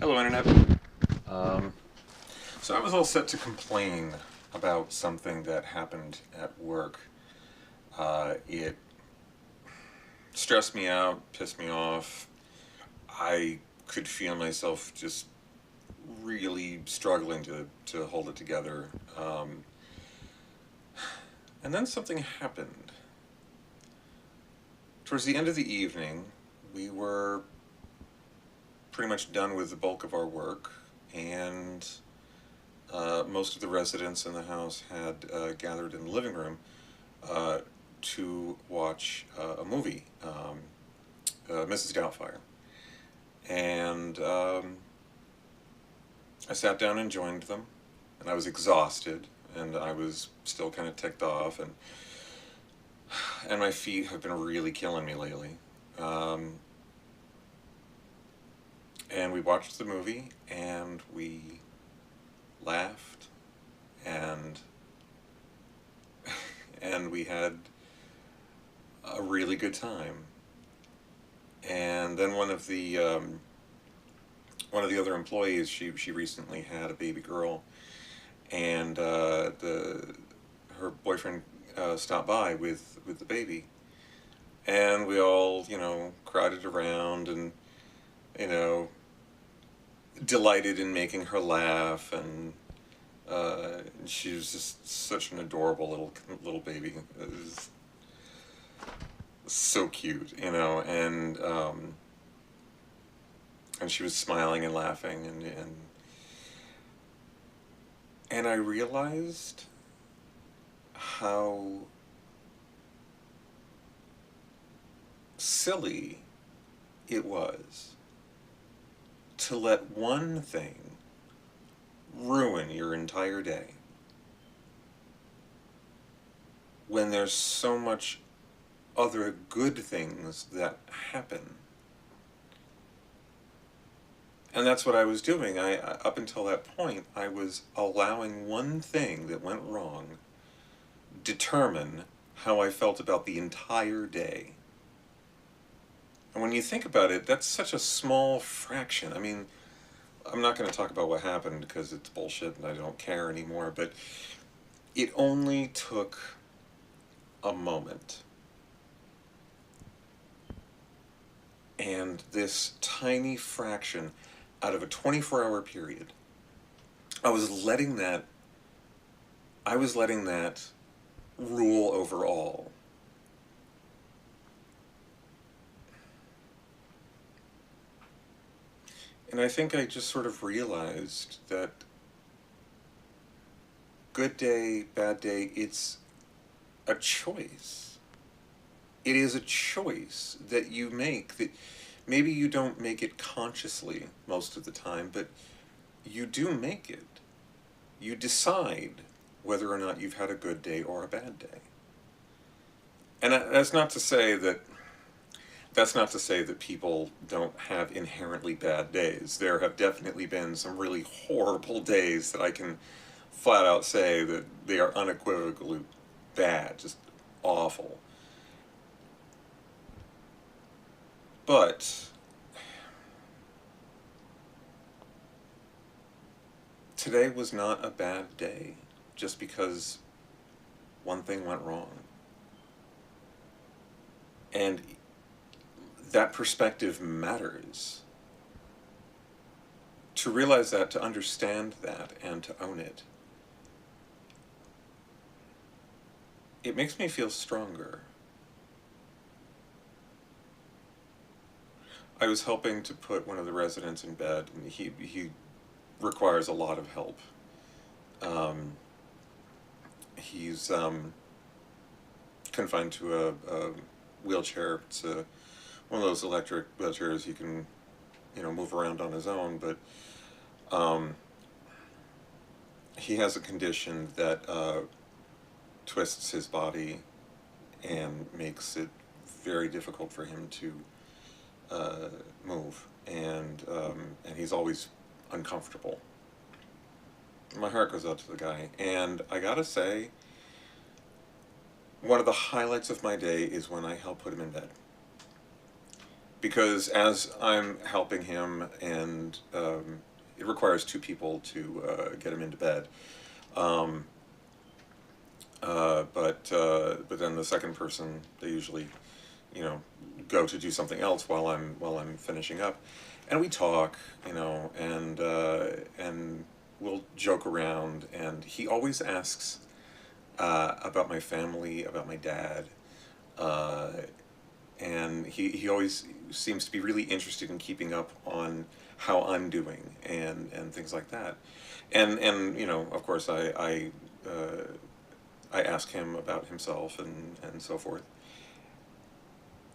Hello, Internet. Um, so I was all set to complain about something that happened at work. It stressed me out, pissed me off. I could feel myself just really struggling to hold it together. And then something happened. Towards the end of the evening, we were pretty much done with the bulk of our work, and most of the residents in the house had gathered in the living room uh, to watch a movie, Mrs. Doubtfire. And I sat down and joined them, and I was exhausted, and I was still kind of ticked off, and my feet have been really killing me lately. Um, and we watched the movie, and we laughed, and and we had a really good time. And then one of the other employees, she recently had a baby girl, and the her boyfriend stopped by with the baby, and we all crowded around and you know delighted in making her laugh, and she was just such an adorable little baby. It was so cute, and she was smiling and laughing, and I realized how silly it was to let one thing ruin your entire day when there's so much other good things that happen. And that's what I was doing. Up until that point, I was allowing one thing that went wrong determine how I felt about the entire day. And when you think about it, that's such a small fraction. I mean, I'm not going to talk about what happened because it's bullshit and I don't care anymore, but it only took a moment. And this tiny fraction out of a 24-hour period, I was letting that I was letting that rule over all. And I think I just sort of realized that good day, bad day, it's a choice. It is a choice that you make, that maybe you don't make it consciously most of the time, but you do make it. You decide whether or not you've had a good day or a bad day. And that's not to say that people don't have inherently bad days. There have definitely been some really horrible days that I can flat out say that they are unequivocally bad, just awful. But today was not a bad day just because one thing went wrong. And that perspective matters. To realize that, to understand that, and to own it, it makes me feel stronger. I was helping to put one of the residents in bed, and he requires a lot of help. Um, he's confined to a wheelchair. It's one of those electric wheelchairs he can, move around on his own, but um, he has a condition that twists his body and makes it very difficult for him to uh, move, and he's always uncomfortable. My heart goes out to the guy, and I gotta say, one of the highlights of my day is when I help put him in bed. because as I'm helping him, and it requires two people to get him into bed. Um, but then the second person, they usually, you know, go to do something else while I'm finishing up, and we talk, you know, and we'll joke around, and he always asks about my family, about my dad, uh, and he always seems to be really interested in keeping up on how I'm doing, and things like that, and you know, of course, I ask him about himself, and so forth.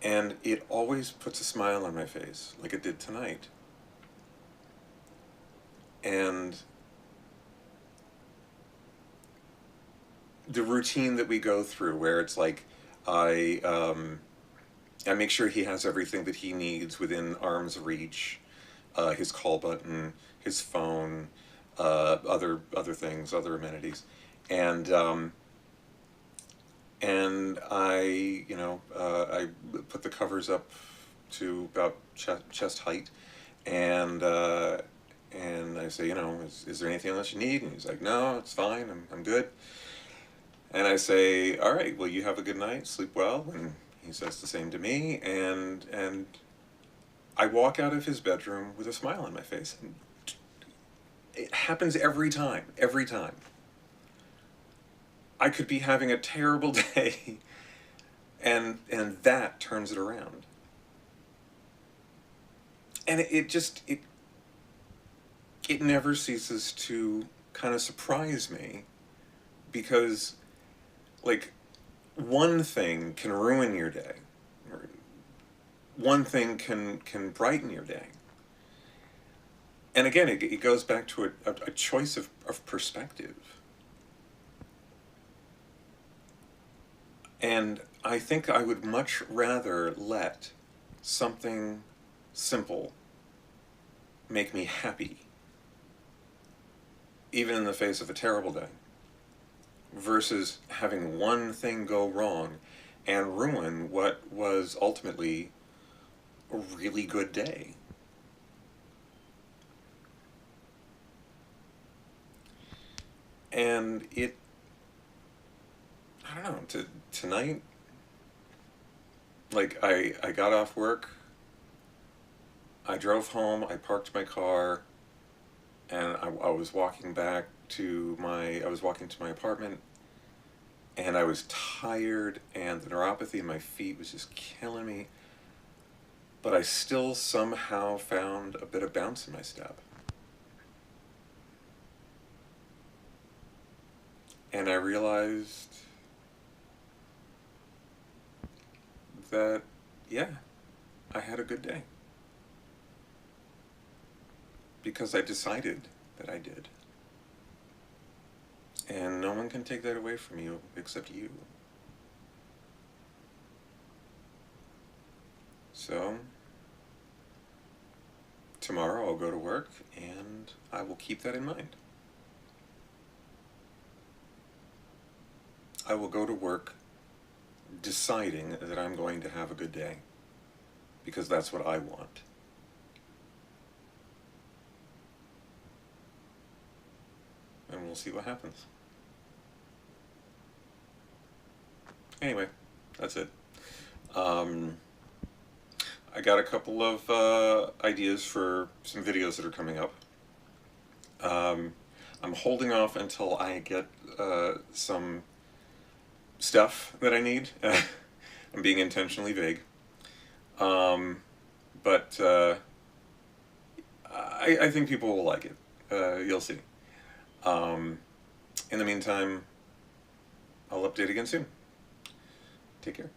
And it always puts a smile on my face, like it did tonight. And the routine that we go through, where it's like, I, um, I make sure he has everything that he needs within arm's reach, his call button, his phone, other things, other amenities, and I, you know, I put the covers up to about chest height, and and I say, you know, is there anything else you need? And he's like, no, it's fine, I'm good. And I say, all right, well, you have a good night, sleep well, and he says the same to me, and I walk out of his bedroom with a smile on my face, and it happens every time, every time. I could be having a terrible day, and that turns it around. And it just it never ceases to kind of surprise me, because, like, one thing can ruin your day, or one thing can brighten your day. And again, it goes back to a choice of perspective. And I think I would much rather let something simple make me happy, even in the face of a terrible day, versus having one thing go wrong and ruin what was ultimately a really good day. And I don't know, tonight, like, I got off work, I drove home, I parked my car, and I was walking back I was walking to my apartment, and I was tired, and the neuropathy in my feet was just killing me, but I still somehow found a bit of bounce in my step. And I realized that, yeah, I had a good day. Because I decided that I did. And no one can take that away from you except you. So, tomorrow I'll go to work, and I will keep that in mind. I will go to work deciding that I'm going to have a good day, because that's what I want. And we'll see what happens. Anyway, that's it. Um, I got a couple of ideas for some videos that are coming up. I'm holding off until I get some stuff that I need. I'm being intentionally vague. But I think people will like it. You'll see. In the meantime, I'll update again soon. Take care.